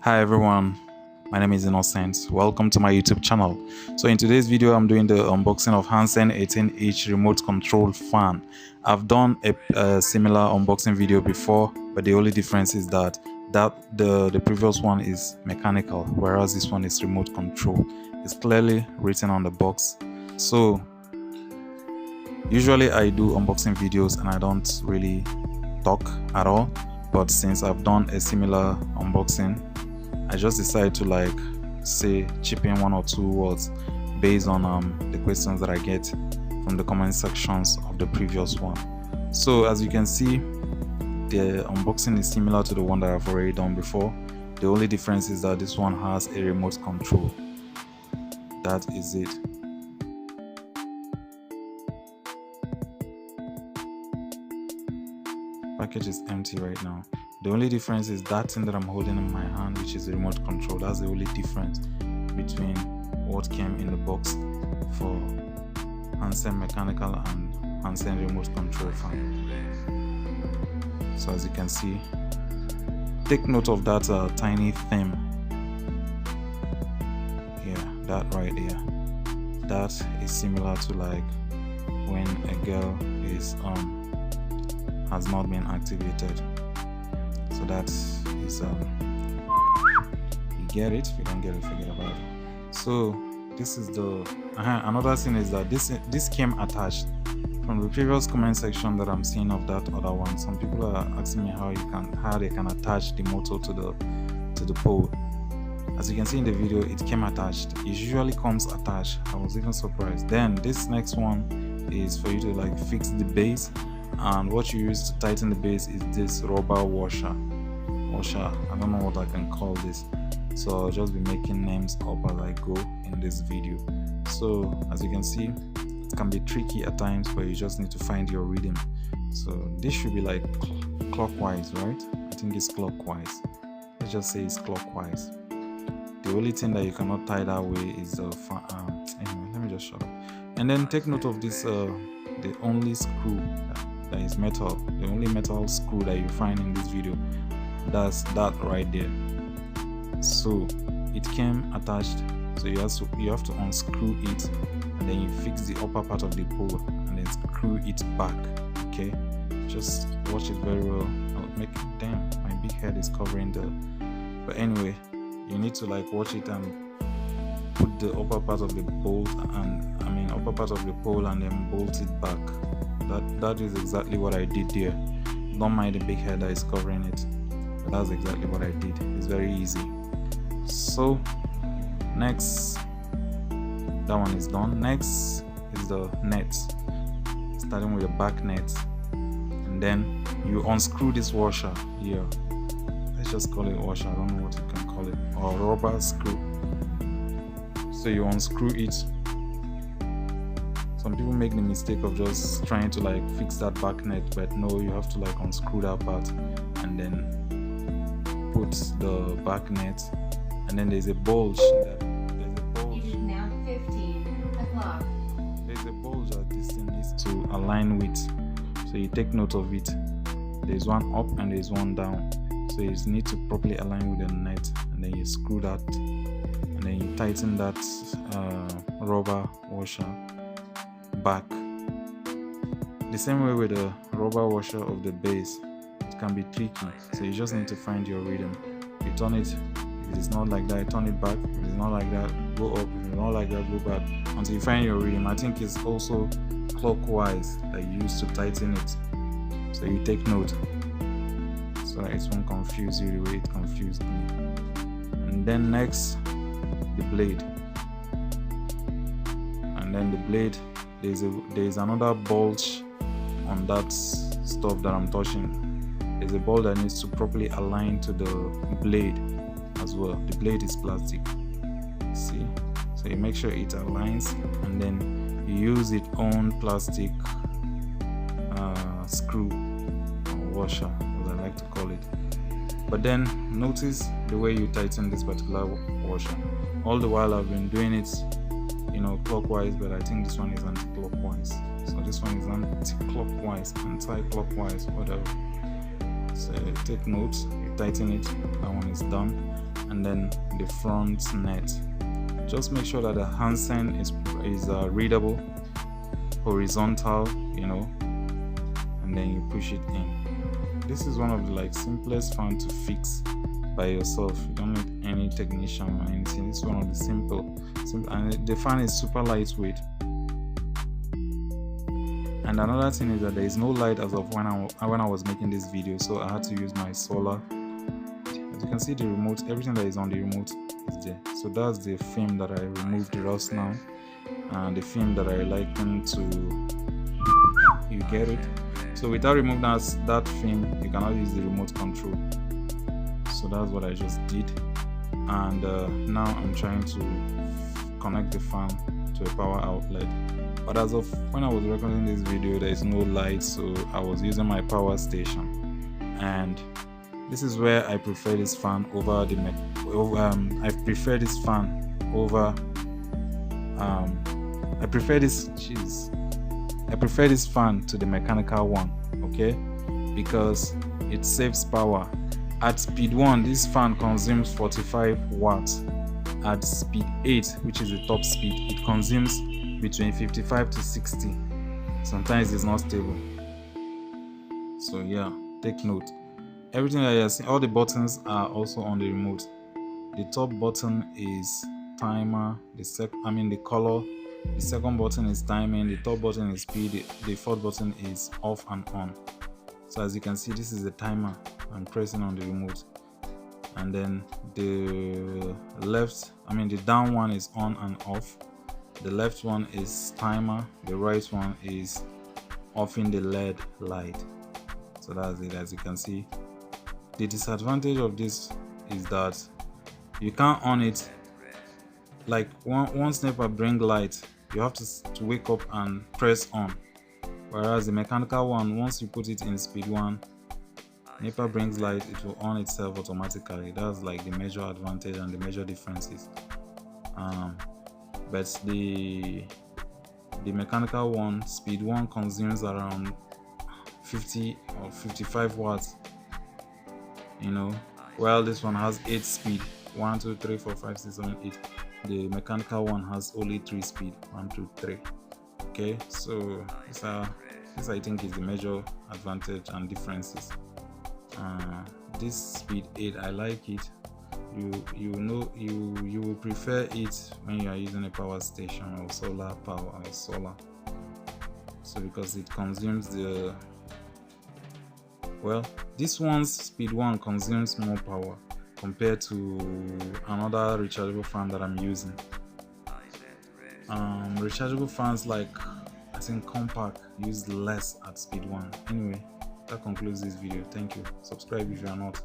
Hi everyone, my name is ICent. Welcome to my YouTube channel. So in today's video, I'm doing the unboxing of HANSEN 18-inch remote control fan. I've done a similar unboxing video before, but the only difference is that the previous one is mechanical, whereas this one is remote control. It's clearly written on the box. So usually I do unboxing videos and I don't really talk at all, but since I've done a similar unboxing, I just decided to chip in one or two words based on the questions that I get from the comment sections of the previous one. So as you can see, the unboxing is similar to the one that I've already done before. The only difference is that this one has a remote control. That is it. Package is empty right now. The only difference is that thing that I'm holding in my hand, which is the remote control. That's the only difference between what came in the box for HANSEN mechanical and HANSEN remote control fan. So as you can see, take note of that tiny theme here, that right there. That is similar to when a girl is has not been activated. So that is you get it. If you don't get it, forget about it. So this is the another thing is that this came attached from the previous comment section that I'm seeing of that other one. Some people are asking me how they can attach the motor to the pole. As you can see in the video, it came attached. It usually comes attached. I was even surprised. Then this next one is for you to fix the base. And what you use to tighten the base is this rubber washer. I don't know what I can call this, so I'll just be making names up as I go in this video. So as you can see, it can be tricky at times, but you just need to find your rhythm. So this should be clockwise, right? I think it's clockwise. Let's just say it's clockwise. The only thing that you cannot tie that way is the anyway, let me just shut up. And then take note of this the only screw that is metal, the only metal screw that you find in this video, that's that right there. So it came attached, so you have to unscrew it, and then you fix the upper part of the pole and then screw it back. Okay, just watch it very well. I'll make it. Damn, my big head is covering but anyway, you need to watch it and put the upper part of the bolt and upper part of the pole and then bolt it back. That is exactly what I did there. Don't mind the big head that is covering it, but that's exactly what I did. It's very easy. So next, that one is done. Next is the net, starting with the back net, and then you unscrew this washer here. Let's just call it washer, I don't know what you can call it, or rubber screw. So you unscrew it. Some people make the mistake of just trying to fix that back net, but no, you have to unscrew that part and then put the back net, and then there's a bulge. It is now 15 o'clock. There's a bulge that this thing needs to align with, so you take note of it. There's one up and there's one down, so you need to properly align with the net, and then you screw that, and then you tighten that rubber washer back. The same way with the rubber washer of the base, it can be tricky, so you just need to find your rhythm. You turn it, if it's not like that, turn it back. If it's not like that, go up. If it's not like that, go back until you find your rhythm. I think it's also clockwise that you use to tighten it, so you take note so that it won't confuse you the way it confused me. And then next, the blade. And then the blade, there's another bulge on that stuff that I'm touching. There's a bulge that needs to properly align to the blade as well. The blade is plastic, see, so you make sure it aligns, and then you use its own plastic screw or washer, as I like to call it. But then notice the way you tighten this particular washer. All the while I've been doing it clockwise, but I think this one is anti-clockwise. So this one is anti-clockwise, anti-clockwise, whatever. So take note, you tighten it, that one is done. And then the front net. Just make sure that the HANSEN is readable, horizontal, you know, and then you push it in. This is one of the like simplest fan to fix by yourself. You don't need any technician or anything. This is one of the simple, and the fan is super lightweight. And another thing is that there is no light as of when I was making this video, so I had to use my solar. As you can see, the remote, everything that is on the remote is there. So that's the film that I removed just now, and the film that I likened to, you get it. So without removing that film, you cannot use the remote control. So that's what I just did, and now I'm trying to connect the fan to a power outlet. But as of when I was recording this video, there is no light, so I was using my power station, and this is where I prefer this fan over the I prefer this fan fan to the mechanical one, okay, because it saves power. At speed 1, this fan consumes 45 watts. At speed 8, which is the top speed, it consumes between 55 to 60. Sometimes it's not stable. So yeah, take note. Everything that you're seeing, all the buttons are also on the remote. The top button is timer, the color. The second button is timing, the third button is speed, the fourth button is off and on. So as you can see, this is the timer I'm pressing on the remote, and then the down one is on and off, the left one is timer, the right one is offing the LED light. So that's it. As you can see, the disadvantage of this is that you can't on it. Like once NEPA bring light, you have to wake up and press on, whereas the mechanical one, once you put it in speed 1, NEPA brings light, it will on itself automatically. That's like the major advantage and the major differences. But the mechanical one, speed 1, consumes around 50 or 55 watts, you know, while this one has 8 speed, 1 2 3 4 5 6 7 8. The mechanical one has only 3 speed, 1 2 3. Okay, so this I think is the major advantage and differences. This speed 8, I like it. You will prefer it when you are using a power station or solar power or solar. So because it consumes this one's speed 1 consumes more power compared to another rechargeable fan that I'm using. Rechargeable fans like I think compact use less at speed 1. Anyway, that concludes this video. Thank you. Subscribe if you are not.